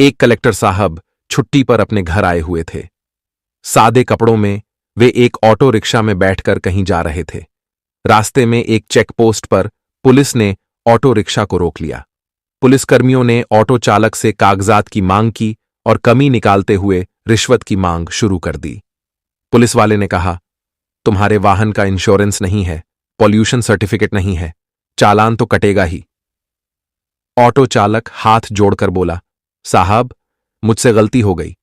एक कलेक्टर साहब छुट्टी पर अपने घर आए हुए थे। सादे कपड़ों में वे एक ऑटो रिक्शा में बैठकर कहीं जा रहे थे। रास्ते में एक चेक पोस्ट पर पुलिस ने ऑटो रिक्शा को रोक लिया। पुलिसकर्मियों ने ऑटो चालक से कागजात की मांग की और कमी निकालते हुए रिश्वत की मांग शुरू कर दी। पुलिस वाले ने कहा, तुम्हारे वाहन का इंश्योरेंस नहीं है, पॉल्यूशन सर्टिफिकेट नहीं है, चालान तो कटेगा ही। ऑटो चालक हाथ जोड़कर बोला, साहब, मुझसे गलती हो गई,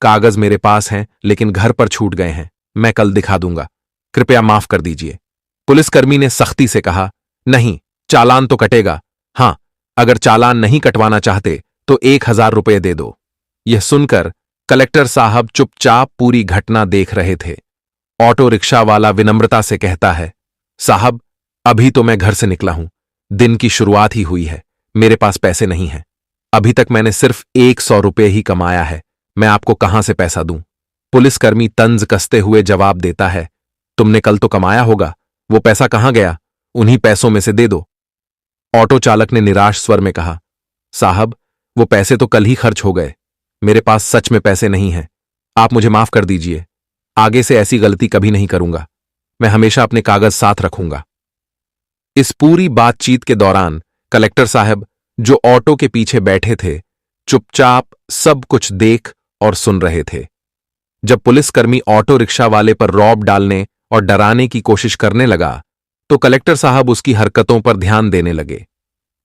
कागज मेरे पास हैं लेकिन घर पर छूट गए हैं, मैं कल दिखा दूंगा, कृपया माफ कर दीजिए। पुलिसकर्मी ने सख्ती से कहा, नहीं, चालान तो कटेगा। हां, अगर चालान नहीं कटवाना चाहते तो 1000 रुपये दे दो। यह सुनकर कलेक्टर साहब चुपचाप पूरी घटना देख रहे थे। ऑटो रिक्शा वाला विनम्रता से कहता है, साहब, अभी तो मैं घर से निकला हूं, दिन की शुरुआत ही हुई है, मेरे पास पैसे नहीं हैं। अभी तक मैंने सिर्फ 100 रुपये ही कमाया है, मैं आपको कहां से पैसा दूं? पुलिसकर्मी तंज कसते हुए जवाब देता है, तुमने कल तो कमाया होगा, वो पैसा कहां गया? उन्हीं पैसों में से दे दो। ऑटो चालक ने निराश स्वर में कहा, साहब, वो पैसे तो कल ही खर्च हो गए, मेरे पास सच में पैसे नहीं हैं, आप मुझे माफ कर दीजिए, आगे से ऐसी गलती कभी नहीं करूंगा, मैं हमेशा अपने कागज साथ रखूंगा। इस पूरी बातचीत के दौरान कलेक्टर साहब, जो ऑटो के पीछे बैठे थे, चुपचाप सब कुछ देख और सुन रहे थे। जब पुलिसकर्मी ऑटो रिक्शा वाले पर रौब डालने और डराने की कोशिश करने लगा तो कलेक्टर साहब उसकी हरकतों पर ध्यान देने लगे।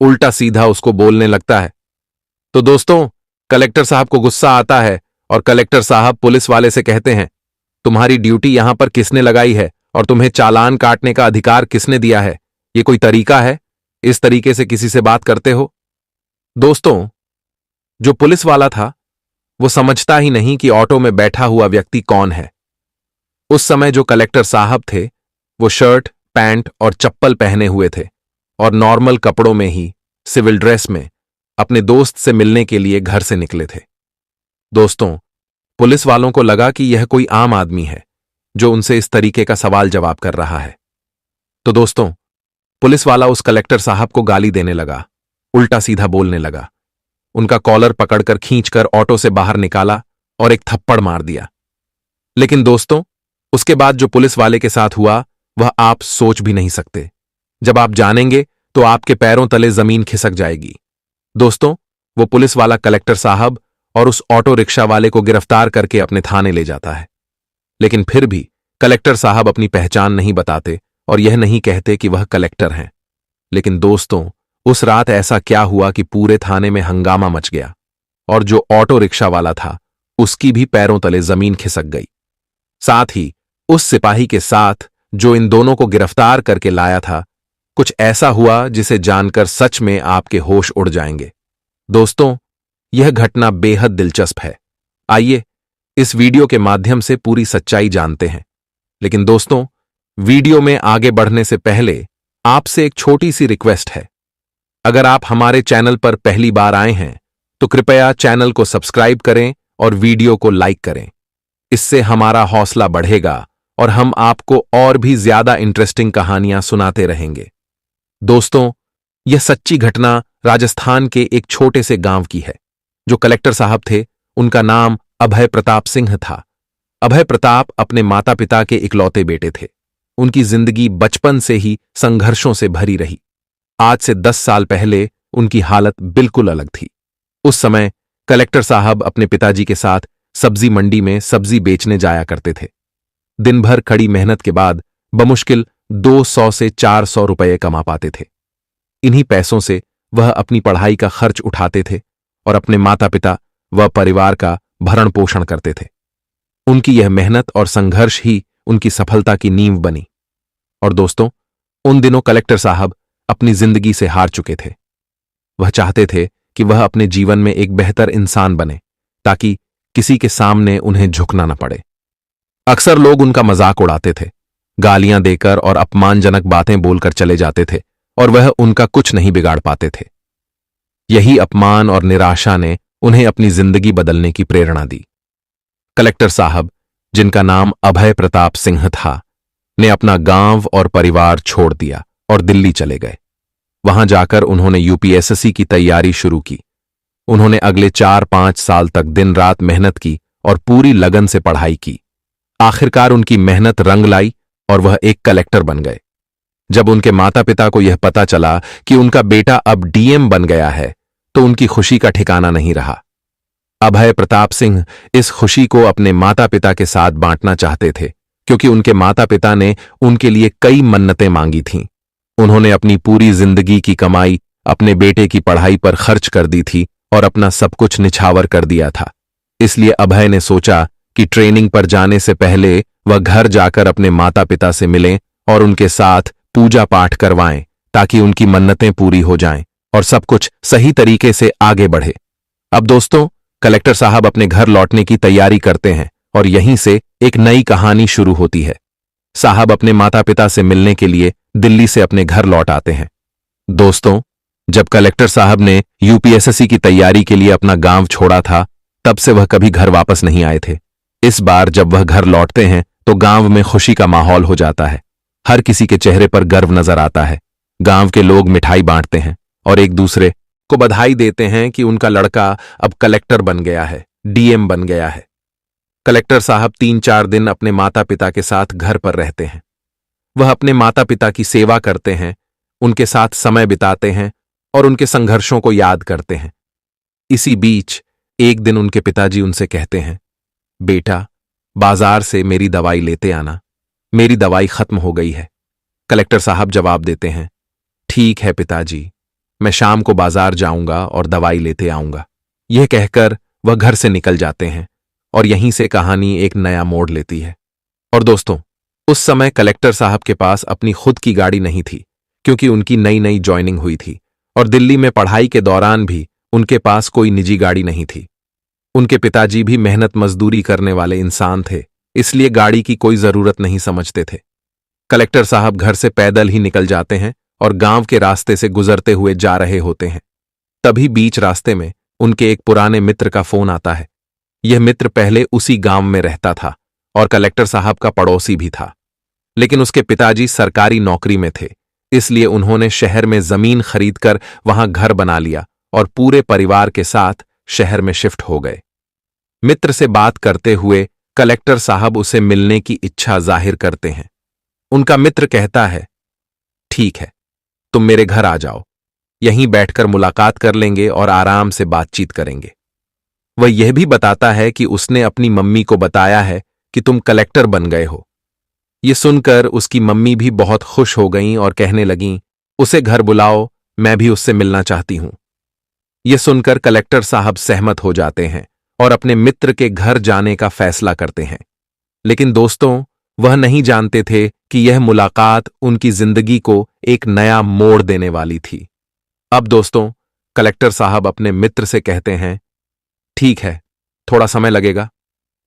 उल्टा सीधा उसको बोलने लगता है। तो दोस्तों, कलेक्टर साहब को गुस्सा आता है और कलेक्टर साहब पुलिस वाले से कहते हैं, तुम्हारी ड्यूटी यहां पर किसने लगाई है और तुम्हें चालान काटने का अधिकार किसने दिया है? ये कोई तरीका है? इस तरीके से किसी से बात करते हो? दोस्तों, जो पुलिस वाला था वो समझता ही नहीं कि ऑटो में बैठा हुआ व्यक्ति कौन है। उस समय जो कलेक्टर साहब थे वो शर्ट, पैंट और चप्पल पहने हुए थे और नॉर्मल कपड़ों में ही, सिविल ड्रेस में, अपने दोस्त से मिलने के लिए घर से निकले थे। दोस्तों, पुलिस वालों को लगा कि यह कोई आम आदमी है जो उनसे इस तरीके का सवाल जवाब कर रहा है। तो दोस्तों, पुलिस वाला उस कलेक्टर साहब को गाली देने लगा, उल्टा सीधा बोलने लगा, उनका कॉलर पकड़कर खींचकर ऑटो से बाहर निकाला और एक थप्पड़ मार दिया। लेकिन दोस्तों, उसके बाद जो पुलिस वाले के साथ हुआ वह आप सोच भी नहीं सकते। जब आप जानेंगे तो आपके पैरों तले जमीन खिसक जाएगी। दोस्तों, वो पुलिस वाला कलेक्टर साहब और उस ऑटो रिक्शा वाले को गिरफ्तार करके अपने थाने ले जाता है। लेकिन फिर भी कलेक्टर साहब अपनी पहचान नहीं बताते और यह नहीं कहते कि वह कलेक्टर हैं। लेकिन दोस्तों, उस रात ऐसा क्या हुआ कि पूरे थाने में हंगामा मच गया और जो ऑटो रिक्शा वाला था उसकी भी पैरों तले जमीन खिसक गई। साथ ही उस सिपाही के साथ जो इन दोनों को गिरफ्तार करके लाया था, कुछ ऐसा हुआ जिसे जानकर सच में आपके होश उड़ जाएंगे। दोस्तों, यह घटना बेहद दिलचस्प है। आइए इस वीडियो के माध्यम से पूरी सच्चाई जानते हैं। लेकिन दोस्तों, वीडियो में आगे बढ़ने से पहले आपसे एक छोटी सी रिक्वेस्ट है। अगर आप हमारे चैनल पर पहली बार आए हैं तो कृपया चैनल को सब्सक्राइब करें और वीडियो को लाइक करें। इससे हमारा हौसला बढ़ेगा और हम आपको और भी ज्यादा इंटरेस्टिंग कहानियां सुनाते रहेंगे। दोस्तों, यह सच्ची घटना राजस्थान के एक छोटे से गांव की है। जो कलेक्टर साहब थे उनका नाम अभय प्रताप सिंह था। अभय प्रताप अपने माता पिता के इकलौते बेटे थे। उनकी जिंदगी बचपन से ही संघर्षों से भरी रही। आज से 10 साल पहले उनकी हालत बिल्कुल अलग थी। उस समय कलेक्टर साहब अपने पिताजी के साथ सब्जी मंडी में सब्जी बेचने जाया करते थे। दिन भर कड़ी मेहनत के बाद बमुश्किल 200 से 400 रुपये कमा पाते थे। इन्हीं पैसों से वह अपनी पढ़ाई का खर्च उठाते थे और अपने माता पिता व परिवार का भरण पोषण करते थे। उनकी यह मेहनत और संघर्ष ही उनकी सफलता की नींव बनी। और दोस्तों, उन दिनों कलेक्टर साहब अपनी जिंदगी से हार चुके थे। वह चाहते थे कि वह अपने जीवन में एक बेहतर इंसान बने ताकि किसी के सामने उन्हें झुकना न पड़े। अक्सर लोग उनका मजाक उड़ाते थे, गालियां देकर और अपमानजनक बातें बोलकर चले जाते थे और वह उनका कुछ नहीं बिगाड़ पाते थे। यही अपमान और निराशा ने उन्हें अपनी जिंदगी बदलने की प्रेरणा दी। कलेक्टर साहब, जिनका नाम अभय प्रताप सिंह था, ने अपना गांव और परिवार छोड़ दिया और दिल्ली चले गए। वहां जाकर उन्होंने यूपीएससी की तैयारी शुरू की। उन्होंने अगले 4-5 साल तक दिन रात मेहनत की और पूरी लगन से पढ़ाई की। आखिरकार उनकी मेहनत रंग लाई और वह एक कलेक्टर बन गए। जब उनके माता पिता को यह पता चला कि उनका बेटा अब डीएम बन गया है तो उनकी खुशी का ठिकाना नहीं रहा। अभय प्रताप सिंह इस खुशी को अपने माता पिता के साथ बांटना चाहते थे, क्योंकि उनके माता पिता ने उनके लिए कई मन्नतें मांगी थीं। उन्होंने अपनी पूरी जिंदगी की कमाई अपने बेटे की पढ़ाई पर खर्च कर दी थी और अपना सब कुछ निछावर कर दिया था। इसलिए अभय ने सोचा कि ट्रेनिंग पर जाने से पहले वह घर जाकर अपने माता पिता से मिलें और उनके साथ पूजा पाठ करवाएं, ताकि उनकी मन्नतें पूरी हो जाएं और सब कुछ सही तरीके से आगे बढ़े। अब दोस्तों, कलेक्टर साहब अपने घर लौटने की तैयारी करते हैं और यहीं से एक नई कहानी शुरू होती है। साहब अपने माता पिता से मिलने के लिए दिल्ली से अपने घर लौट आते हैं। दोस्तों, जब कलेक्टर साहब ने यूपीएसएससी की तैयारी के लिए अपना गांव छोड़ा था, तब से वह कभी घर वापस नहीं आए थे। इस बार जब वह घर लौटते हैं तो गांव में खुशी का माहौल हो जाता है। हर किसी के चेहरे पर गर्व नजर आता है। गांव के लोग मिठाई बांटते हैं और एक दूसरे को बधाई देते हैं कि उनका लड़का अब कलेक्टर बन गया है, डीएम बन गया है। कलेक्टर साहब 3-4 दिन अपने माता पिता के साथ घर पर रहते हैं। वह अपने माता पिता की सेवा करते हैं, उनके साथ समय बिताते हैं और उनके संघर्षों को याद करते हैं। इसी बीच एक दिन उनके पिताजी उनसे कहते हैं, बेटा, बाजार से मेरी दवाई लेते आना, मेरी दवाई खत्म हो गई है। कलेक्टर साहब जवाब देते हैं, ठीक है पिताजी, मैं शाम को बाजार जाऊंगा और दवाई लेते आऊंगा। यह कहकर वह घर से निकल जाते हैं और यहीं से कहानी एक नया मोड़ लेती है। और दोस्तों, उस समय कलेक्टर साहब के पास अपनी खुद की गाड़ी नहीं थी, क्योंकि उनकी नई नई ज्वाइनिंग हुई थी और दिल्ली में पढ़ाई के दौरान भी उनके पास कोई निजी गाड़ी नहीं थी। उनके पिताजी भी मेहनत मजदूरी करने वाले इंसान थे, इसलिए गाड़ी की कोई जरूरत नहीं समझते थे। कलेक्टर साहब घर से पैदल ही निकल जाते हैं और गांव के रास्ते से गुजरते हुए जा रहे होते हैं। तभी बीच रास्ते में उनके एक पुराने मित्र का फोन आता है। यह मित्र पहले उसी गांव में रहता था और कलेक्टर साहब का पड़ोसी भी था, लेकिन उसके पिताजी सरकारी नौकरी में थे, इसलिए उन्होंने शहर में जमीन खरीदकर वहां घर बना लिया और पूरे परिवार के साथ शहर में शिफ्ट हो गए। मित्र से बात करते हुए कलेक्टर साहब उसे मिलने की इच्छा जाहिर करते हैं। उनका मित्र कहता है, ठीक है, तुम मेरे घर आ जाओ, यहीं बैठकर मुलाकात कर लेंगे और आराम से बातचीत करेंगे। वह यह भी बताता है कि उसने अपनी मम्मी को बताया है कि तुम कलेक्टर बन गए हो। यह सुनकर उसकी मम्मी भी बहुत खुश हो गईं और कहने लगीं, उसे घर बुलाओ, मैं भी उससे मिलना चाहती हूं। यह सुनकर कलेक्टर साहब सहमत हो जाते हैं और अपने मित्र के घर जाने का फैसला करते हैं। लेकिन दोस्तों, वह नहीं जानते थे कि यह मुलाकात उनकी जिंदगी को एक नया मोड़ देने वाली थी। अब दोस्तों, कलेक्टर साहब अपने मित्र से कहते हैं, ठीक है, थोड़ा समय लगेगा,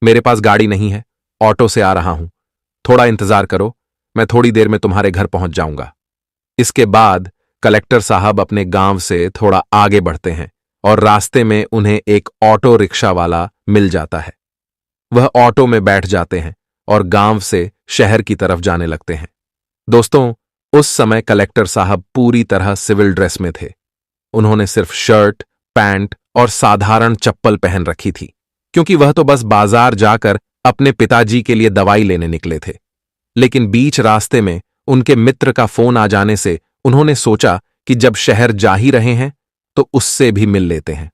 मेरे पास गाड़ी नहीं है, ऑटो से आ रहा हूं, थोड़ा इंतजार करो, मैं थोड़ी देर में तुम्हारे घर पहुंच जाऊंगा। इसके बाद कलेक्टर साहब अपने गांव से थोड़ा आगे बढ़ते हैं और रास्ते में उन्हें एक ऑटो रिक्शा वाला मिल जाता है। वह ऑटो में बैठ जाते हैं और गांव से शहर की तरफ जाने लगते हैं। दोस्तों, उस समय कलेक्टर साहब पूरी तरह सिविल ड्रेस में थे। उन्होंने सिर्फ शर्ट, पैंट और साधारण चप्पल पहन रखी थी, क्योंकि वह तो बस बाजार जाकर अपने पिताजी के लिए दवाई लेने निकले थे। लेकिन बीच रास्ते में उनके मित्र का फोन आ जाने से उन्होंने सोचा कि जब शहर जा ही रहे हैं तो उससे भी मिल लेते हैं।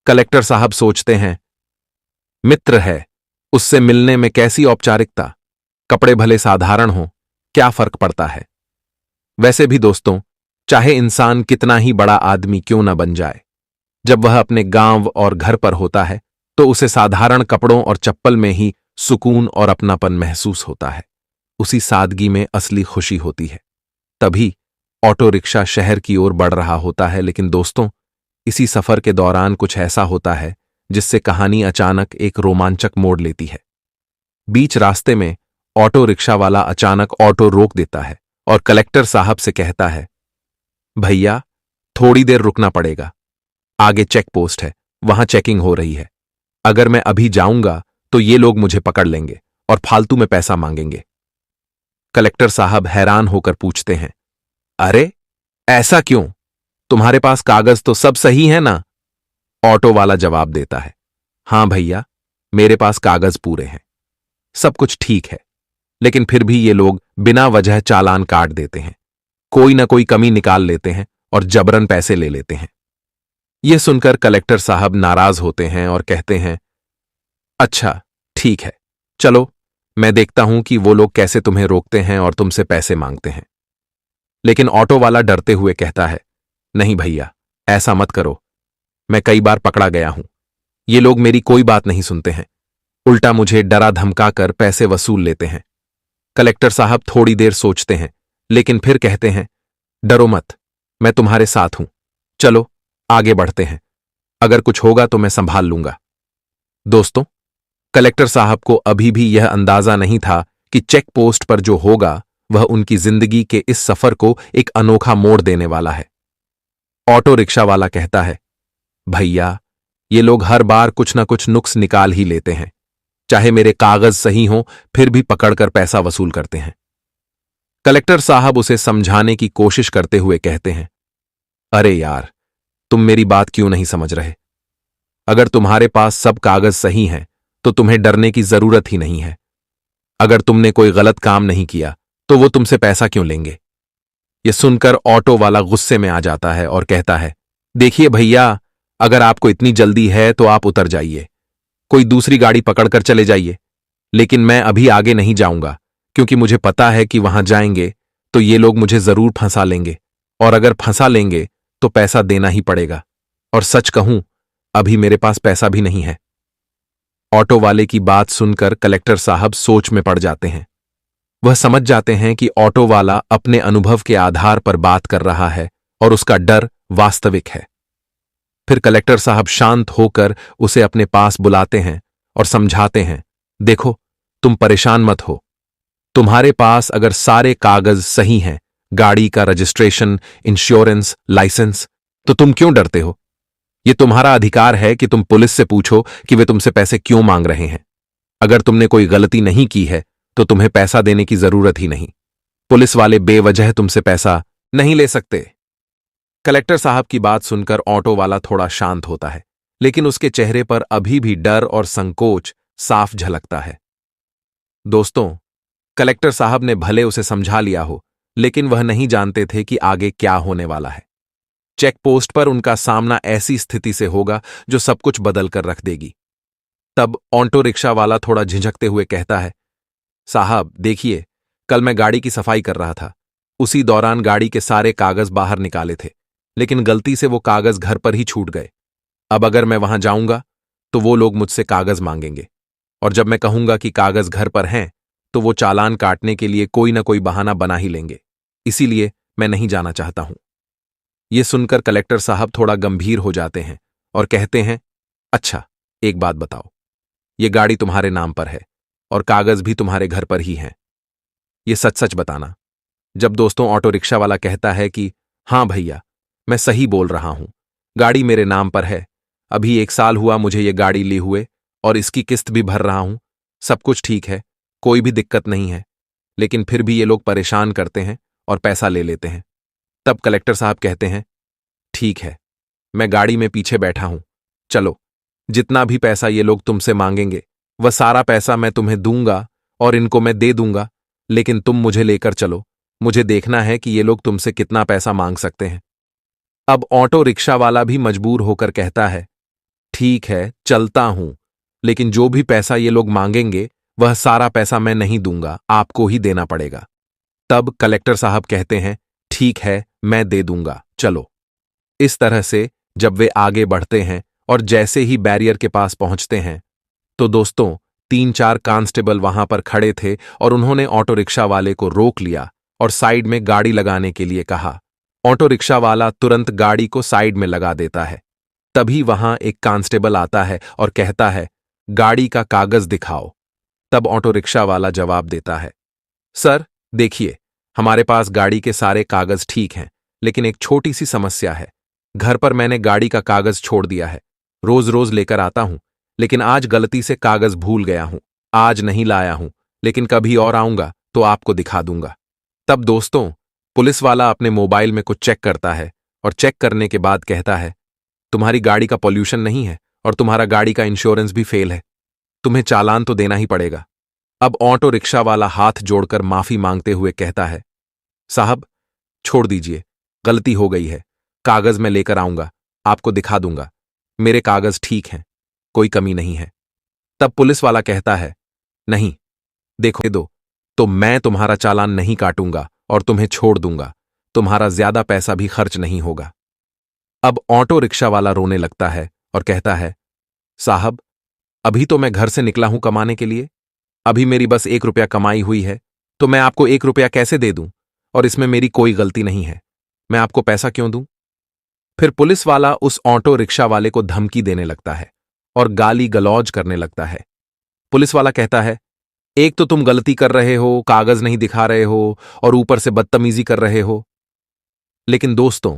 कलेक्टर साहब सोचते हैं, मित्र है, उससे मिलने में कैसी औपचारिकता, कपड़े भले साधारण हों, क्या फर्क पड़ता है। वैसे भी दोस्तों, चाहे इंसान कितना ही बड़ा आदमी क्यों न बन जाए, जब वह अपने गांव और घर पर होता है तो उसे साधारण कपड़ों और चप्पल में ही सुकून और अपनापन महसूस होता है। उसी सादगी में असली खुशी होती है। तभी ऑटो रिक्शा शहर की ओर बढ़ रहा होता है, लेकिन दोस्तों, इसी सफर के दौरान कुछ ऐसा होता है जिससे कहानी अचानक एक रोमांचक मोड़ लेती है। बीच रास्ते में ऑटो रिक्शा वाला अचानक ऑटो रोक देता है और कलेक्टर साहब से कहता है, भैया, थोड़ी देर रुकना पड़ेगा, आगे चेक पोस्ट है, वहां चेकिंग हो रही है। अगर मैं अभी जाऊंगा तो ये लोग मुझे पकड़ लेंगे और फालतू में पैसा मांगेंगे। कलेक्टर साहब हैरान होकर पूछते हैं, अरे ऐसा क्यों, तुम्हारे पास कागज तो सब सही है ना? ऑटो वाला जवाब देता है, हां भैया, मेरे पास कागज पूरे हैं, सब कुछ ठीक है, लेकिन फिर भी ये लोग बिना वजह चालान काट देते हैं, कोई ना कोई कमी निकाल लेते हैं और जबरन पैसे ले लेते हैं। यह सुनकर कलेक्टर साहब नाराज होते हैं और कहते हैं, अच्छा ठीक है, चलो मैं देखता हूं कि वो लोग कैसे तुम्हें रोकते हैं और तुमसे पैसे मांगते हैं। लेकिन ऑटो वाला डरते हुए कहता है, नहीं भैया, ऐसा मत करो, मैं कई बार पकड़ा गया हूं, ये लोग मेरी कोई बात नहीं सुनते हैं, उल्टा मुझे डरा धमका कर पैसे वसूल लेते हैं। कलेक्टर साहब थोड़ी देर सोचते हैं, लेकिन फिर कहते हैं, डरो मत, मैं तुम्हारे साथ हूं, चलो आगे बढ़ते हैं, अगर कुछ होगा तो मैं संभाल लूंगा। दोस्तों, कलेक्टर साहब को अभी भी यह अंदाजा नहीं था कि चेक पोस्ट पर जो होगा वह उनकी जिंदगी के इस सफर को एक अनोखा मोड़ देने वाला है। ऑटो रिक्शा वाला कहता है, भैया, ये लोग हर बार कुछ ना कुछ नुक्स निकाल ही लेते हैं, चाहे मेरे कागज सही हों फिर भी पकड़कर पैसा वसूल करते हैं। कलेक्टर साहब उसे समझाने की कोशिश करते हुए कहते हैं, अरे यार, तुम मेरी बात क्यों नहीं समझ रहे? अगर तुम्हारे पास सब कागज सही हैं तो तुम्हें डरने की जरूरत ही नहीं है। अगर तुमने कोई गलत काम नहीं किया तो वो तुमसे पैसा क्यों लेंगे? यह सुनकर ऑटो वाला गुस्से में आ जाता है और कहता है, देखिए भैया, अगर आपको इतनी जल्दी है तो आप उतर जाइए, कोई दूसरी गाड़ी पकड़कर चले जाइए, लेकिन मैं अभी आगे नहीं जाऊंगा क्योंकि मुझे पता है कि वहां जाएंगे तो ये लोग मुझे जरूर फंसा लेंगे, और अगर फंसा लेंगे तो पैसा देना ही पड़ेगा, और सच कहूं, अभी मेरे पास पैसा भी नहीं है। ऑटो वाले की बात सुनकर कलेक्टर साहब सोच में पड़ जाते हैं। वह समझ जाते हैं कि ऑटो वाला अपने अनुभव के आधार पर बात कर रहा है और उसका डर वास्तविक है। फिर कलेक्टर साहब शांत होकर उसे अपने पास बुलाते हैं और समझाते हैं, देखो, तुम परेशान मत हो, तुम्हारे पास अगर सारे कागज सही हैं, गाड़ी का रजिस्ट्रेशन, इंश्योरेंस, लाइसेंस, तो तुम क्यों डरते हो? यह तुम्हारा अधिकार है कि तुम पुलिस से पूछो कि वे तुमसे पैसे क्यों मांग रहे हैं। अगर तुमने कोई गलती नहीं की है तो तुम्हें पैसा देने की जरूरत ही नहीं। पुलिस वाले बेवजह तुमसे पैसा नहीं ले सकते। कलेक्टर साहब की बात सुनकर ऑटो वाला थोड़ा शांत होता है, लेकिन उसके चेहरे पर अभी भी डर और संकोच साफ झलकता है। दोस्तों, कलेक्टर साहब ने भले उसे समझा लिया हो, लेकिन वह नहीं जानते थे कि आगे क्या होने वाला है। चेक पोस्ट पर उनका सामना ऐसी स्थिति से होगा जो सब कुछ बदल कर रख देगी। तब ऑटो रिक्शा वाला थोड़ा झिझकते हुए कहता है, साहब देखिए, कल मैं गाड़ी की सफाई कर रहा था, उसी दौरान गाड़ी के सारे कागज बाहर निकाले थे, लेकिन गलती से वो कागज घर पर ही छूट गए। अब अगर मैं वहां जाऊंगा तो वो लोग मुझसे कागज मांगेंगे, और जब मैं कहूंगा कि कागज घर पर हैं तो वो चालान काटने के लिए कोई ना कोई बहाना बना ही लेंगे, इसीलिए मैं नहीं जाना चाहता हूं। ये सुनकर कलेक्टर साहब थोड़ा गंभीर हो जाते हैं और कहते हैं, अच्छा एक बात बताओ, ये गाड़ी तुम्हारे नाम पर है और कागज भी तुम्हारे घर पर ही हैं, ये सच सच बताना। जब दोस्तों ऑटो रिक्शा वाला कहता है कि हां भैया, मैं सही बोल रहा हूं, गाड़ी मेरे नाम पर है, अभी 1 साल हुआ मुझे ये गाड़ी ली हुए और इसकी किस्त भी भर रहा हूं, सब कुछ ठीक है, कोई भी दिक्कत नहीं है, लेकिन फिर भी ये लोग परेशान करते हैं और पैसा ले लेते हैं। तब कलेक्टर साहब कहते हैं, ठीक है, मैं गाड़ी में पीछे बैठा हूं, चलो, जितना भी पैसा ये लोग तुमसे मांगेंगे वह सारा पैसा मैं तुम्हें दूंगा और इनको मैं दे दूंगा, लेकिन तुम मुझे लेकर चलो, मुझे देखना है कि ये लोग तुमसे कितना पैसा मांग सकते हैं। अब ऑटो रिक्शा वाला भी मजबूर होकर कहता है, ठीक है, चलता हूं, लेकिन जो भी पैसा ये लोग मांगेंगे वह सारा पैसा मैं नहीं दूंगा, आपको ही देना पड़ेगा। तब कलेक्टर साहब कहते हैं, ठीक है, मैं दे दूंगा, चलो। इस तरह से जब वे आगे बढ़ते हैं और जैसे ही बैरियर के पास पहुंचते हैं तो दोस्तों 3-4 कांस्टेबल वहां पर खड़े थे और उन्होंने ऑटो रिक्शा वाले को रोक लिया और साइड में गाड़ी लगाने के लिए कहा। ऑटो रिक्शा वाला तुरंत गाड़ी को साइड में लगा देता है। तभी वहां एक कांस्टेबल आता है और कहता है, गाड़ी का कागज दिखाओ। तब ऑटो रिक्शा वाला जवाब देता है, सर देखिए, हमारे पास गाड़ी के सारे कागज ठीक हैं, लेकिन एक छोटी सी समस्या है। घर पर मैंने गाड़ी का कागज छोड़ दिया है, रोज रोज लेकर आता हूं, लेकिन आज गलती से कागज भूल गया हूं, आज नहीं लाया हूं, लेकिन कभी और आऊंगा तो आपको दिखा दूंगा। तब दोस्तों पुलिस वाला अपने मोबाइल में कुछ चेक करता है और चेक करने के बाद कहता है, तुम्हारी गाड़ी का पॉल्यूशन नहीं है और तुम्हारा गाड़ी का इंश्योरेंस भी फेल है। तुम्हें चालान तो देना ही पड़ेगा। अब ऑटो रिक्शा वाला हाथ जोड़कर माफी मांगते हुए कहता है, साहब छोड़ दीजिए, गलती हो गई है। कागज मैं लेकर आऊंगा, आपको दिखा दूंगा। मेरे कागज ठीक हैं, कोई कमी नहीं है। तब पुलिस वाला कहता है, नहीं, देखो दो तो मैं तुम्हारा चालान नहीं काटूंगा और तुम्हें छोड़ दूंगा। तुम्हारा ज्यादा पैसा भी खर्च नहीं होगा। अब ऑटो रिक्शा वाला रोने लगता है और कहता है, साहब अभी तो मैं घर से निकला हूं कमाने के लिए। अभी मेरी बस 1 रुपया कमाई हुई है, तो मैं आपको 1 रुपया कैसे दे दूं? और इसमें मेरी कोई गलती नहीं है। मैं आपको पैसा क्यों दूं? फिर पुलिस वाला उस ऑटो रिक्शा वाले को धमकी देने लगता है और गाली गलौज करने लगता है। पुलिस वाला कहता है, एक तो तुम गलती कर रहे हो, कागज नहीं दिखा रहे हो और ऊपर से बदतमीजी कर रहे हो। लेकिन दोस्तों,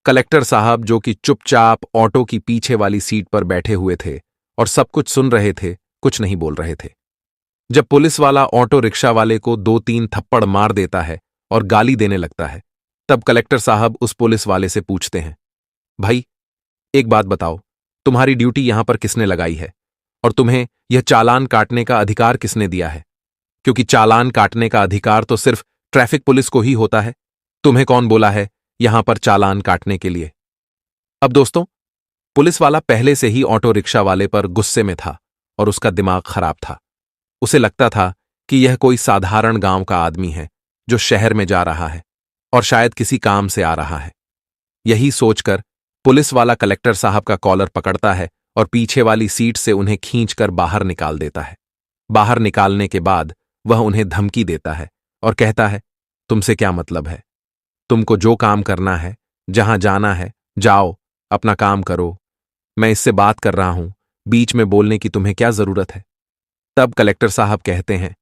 कलेक्टर साहब जो कि चुपचाप ऑटो की पीछे वाली सीट पर बैठे हुए थे और सब कुछ सुन रहे थे, कुछ नहीं बोल रहे थे। जब पुलिस वाला ऑटो रिक्शा वाले को 2-3 थप्पड़ मार देता है और गाली देने लगता है, तब कलेक्टर साहब उस पुलिस वाले से पूछते हैं, भाई एक बात बताओ, तुम्हारी ड्यूटी यहां पर किसने लगाई है और तुम्हें यह चालान काटने का अधिकार किसने दिया है? क्योंकि चालान काटने का अधिकार तो सिर्फ ट्रैफिक पुलिस को ही होता है। तुम्हें कौन बोला है यहां पर चालान काटने के लिए? अब दोस्तों, पुलिस वाला पहले से ही ऑटो रिक्शा वाले पर गुस्से में था और उसका दिमाग खराब था। उसे लगता था कि यह कोई साधारण गांव का आदमी है जो शहर में जा रहा है और शायद किसी काम से आ रहा है। यही सोचकर पुलिस वाला कलेक्टर साहब का कॉलर पकड़ता है और पीछे वाली सीट से उन्हें खींचकर बाहर निकाल देता है। बाहर निकालने के बाद वह उन्हें धमकी देता है और कहता है, तुमसे क्या मतलब है? तुमको जो काम करना है, जहां जाना है, जाओ, अपना काम करो। मैं इससे बात कर रहा हूं, बीच में बोलने की तुम्हें क्या जरूरत है? तब कलेक्टर साहब कहते हैं,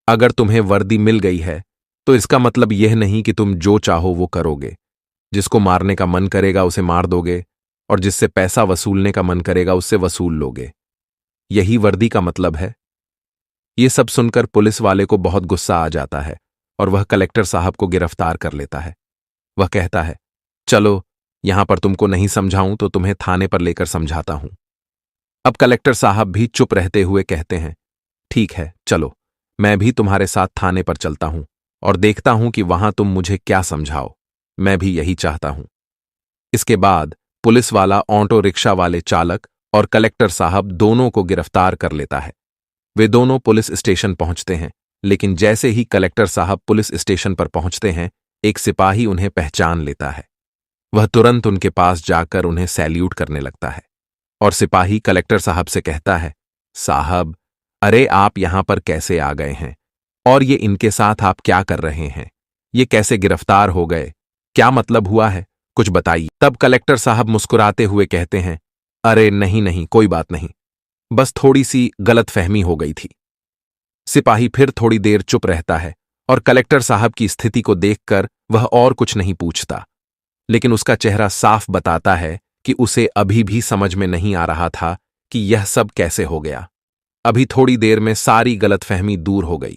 अगर तुम्हें वर्दी मिल गई है तो इसका मतलब यह नहीं कि तुम जो चाहो वो करोगे। जिसको मारने का मन करेगा उसे मार दोगे और जिससे पैसा वसूलने का मन करेगा उससे वसूल लोगे। यही वर्दी का मतलब है। ये सब सुनकर पुलिस वाले को बहुत गुस्सा आ जाता है और वह कलेक्टर साहब को गिरफ्तार कर लेता है। वह कहता है, चलो यहां पर तुमको नहीं समझाऊं तो तुम्हें थाने पर लेकर समझाता हूं। अब कलेक्टर साहब भी चुप रहते हुए कहते हैं, ठीक है, चलो मैं भी तुम्हारे साथ थाने पर चलता हूं और देखता हूं कि वहां तुम मुझे क्या समझाओ। मैं भी यही चाहता हूं। इसके बाद पुलिस वाला ऑटो रिक्शा वाले चालक और कलेक्टर साहब दोनों को गिरफ्तार कर लेता है। वे दोनों पुलिस स्टेशन पहुंचते हैं, लेकिन जैसे ही कलेक्टर साहब पुलिस स्टेशन पर पहुंचते हैं, एक सिपाही उन्हें पहचान लेता है। वह तुरंत उनके पास जाकर उन्हें सैल्यूट करने लगता है और सिपाही कलेक्टर साहब से कहता है, साहब अरे आप यहां पर कैसे आ गए हैं और ये इनके साथ आप क्या कर रहे हैं? ये कैसे गिरफ्तार हो गए? क्या मतलब हुआ है? कुछ बताइए। तब कलेक्टर साहब मुस्कुराते हुए कहते हैं, अरे नहीं नहीं, कोई बात नहीं, बस थोड़ी सी गलतफहमी हो गई थी। सिपाही फिर थोड़ी देर चुप रहता है और कलेक्टर साहब की स्थिति को देखकर वह और कुछ नहीं पूछता, लेकिन उसका चेहरा साफ बताता है कि उसे अभी भी समझ में नहीं आ रहा था कि यह सब कैसे हो गया। अभी थोड़ी देर में सारी गलतफहमी दूर हो गई।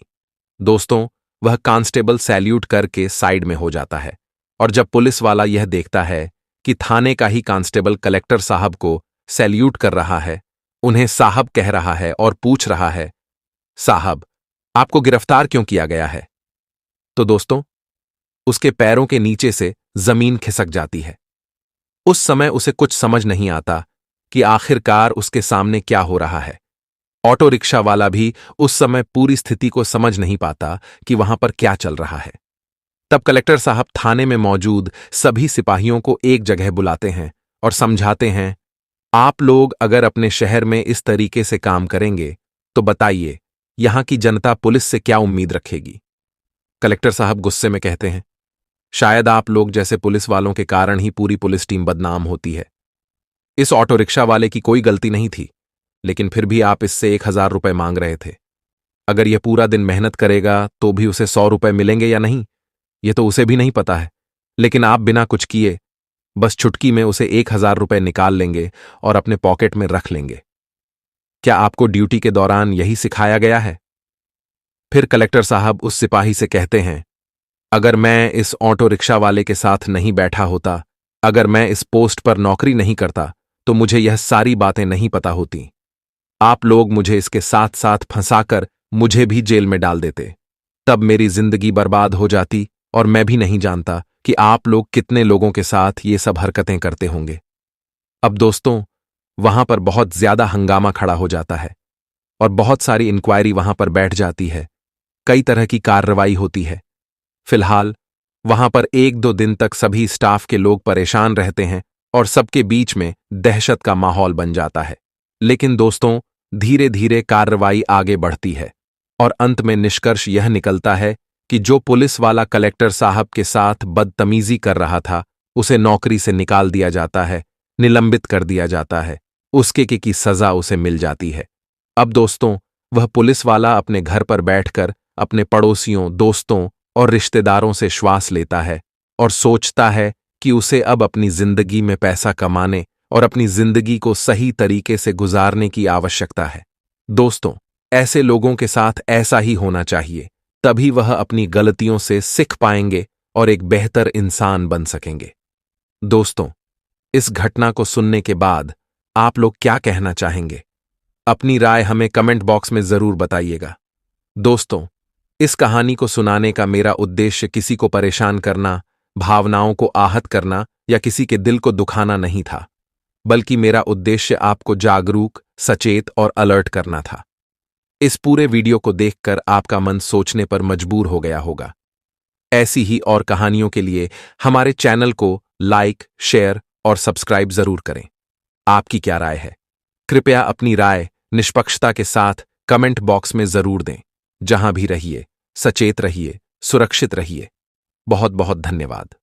दोस्तों, वह कांस्टेबल सैल्यूट करके साइड में हो जाता है और जब पुलिस वाला यह देखता है कि थाने का ही कांस्टेबल कलेक्टर साहब को सैल्यूट कर रहा है, उन्हें साहब कह रहा है और पूछ रहा है, साहब आपको गिरफ्तार क्यों किया गया है? तो दोस्तों, उसके पैरों के नीचे से जमीन खिसक जाती है। उस समय उसे कुछ समझ नहीं आता कि आखिरकार उसके सामने क्या हो रहा है। ऑटो रिक्शा वाला भी उस समय पूरी स्थिति को समझ नहीं पाता कि वहां पर क्या चल रहा है। तब कलेक्टर साहब थाने में मौजूद सभी सिपाहियों को एक जगह बुलाते हैं और समझाते हैं, आप लोग अगर अपने शहर में इस तरीके से काम करेंगे तो बताइए यहां की जनता पुलिस से क्या उम्मीद रखेगी? कलेक्टर साहब गुस्से में कहते हैं, शायद आप लोग जैसे पुलिस वालों के कारण ही पूरी पुलिस टीम बदनाम होती है। इस ऑटो रिक्शा वाले की कोई गलती नहीं थी, लेकिन फिर भी आप इससे 1000 रुपए मांग रहे थे। अगर यह पूरा दिन मेहनत करेगा तो भी उसे 100 रुपए मिलेंगे या नहीं, यह तो उसे भी नहीं पता है। लेकिन आप बिना कुछ किए बस चुटकी में उसे 1000 रुपए निकाल लेंगे और अपने पॉकेट में रख लेंगे। क्या आपको ड्यूटी के दौरान यही सिखाया गया है? फिर कलेक्टर साहब उस सिपाही से कहते हैं, अगर मैं इस ऑटो रिक्शा वाले के साथ नहीं बैठा होता, अगर मैं इस पोस्ट पर नौकरी नहीं करता, तो मुझे यह सारी बातें नहीं पता होती। आप लोग मुझे इसके साथ साथ फंसाकर मुझे भी जेल में डाल देते। तब मेरी जिंदगी बर्बाद हो जाती और मैं भी नहीं जानता कि आप लोग कितने लोगों के साथ ये सब हरकतें करते होंगे। अब दोस्तों, वहां पर बहुत ज्यादा हंगामा खड़ा हो जाता है और बहुत सारी इंक्वायरी वहां पर बैठ जाती है। कई तरह की कार्रवाई होती है। फिलहाल वहां पर 1-2 दिन तक सभी स्टाफ के लोग परेशान रहते हैं और सबके बीच में दहशत का माहौल बन जाता है। लेकिन दोस्तों, धीरे धीरे कार्रवाई आगे बढ़ती है और अंत में निष्कर्ष यह निकलता है कि जो पुलिस वाला कलेक्टर साहब के साथ बदतमीजी कर रहा था, उसे नौकरी से निकाल दिया जाता है, निलंबित कर दिया जाता है। उसके की सजा उसे मिल जाती है। अब दोस्तों, वह पुलिस वाला अपने घर पर बैठकर अपने पड़ोसियों, दोस्तों और रिश्तेदारों से श्वास लेता है और सोचता है कि उसे अब अपनी जिंदगी में पैसा कमाने और अपनी जिंदगी को सही तरीके से गुजारने की आवश्यकता है। दोस्तों, ऐसे लोगों के साथ ऐसा ही होना चाहिए, तभी वह अपनी गलतियों से सीख पाएंगे और एक बेहतर इंसान बन सकेंगे। दोस्तों, इस घटना को सुनने के बाद आप लोग क्या कहना चाहेंगे? अपनी राय हमें कमेंट बॉक्स में जरूर बताइएगा। दोस्तों, इस कहानी को सुनाने का मेरा उद्देश्य किसी को परेशान करना, भावनाओं को आहत करना या किसी के दिल को दुखाना नहीं था, बल्कि मेरा उद्देश्य आपको जागरूक, सचेत और अलर्ट करना था। इस पूरे वीडियो को देखकर आपका मन सोचने पर मजबूर हो गया होगा। ऐसी ही और कहानियों के लिए हमारे चैनल को लाइक, शेयर और सब्सक्राइब जरूर करें। आपकी क्या राय है? कृपया अपनी राय निष्पक्षता के साथ कमेंट बॉक्स में जरूर दें। जहां भी रहिए, सचेत रहिए, सुरक्षित रहिए। बहुत बहुत धन्यवाद।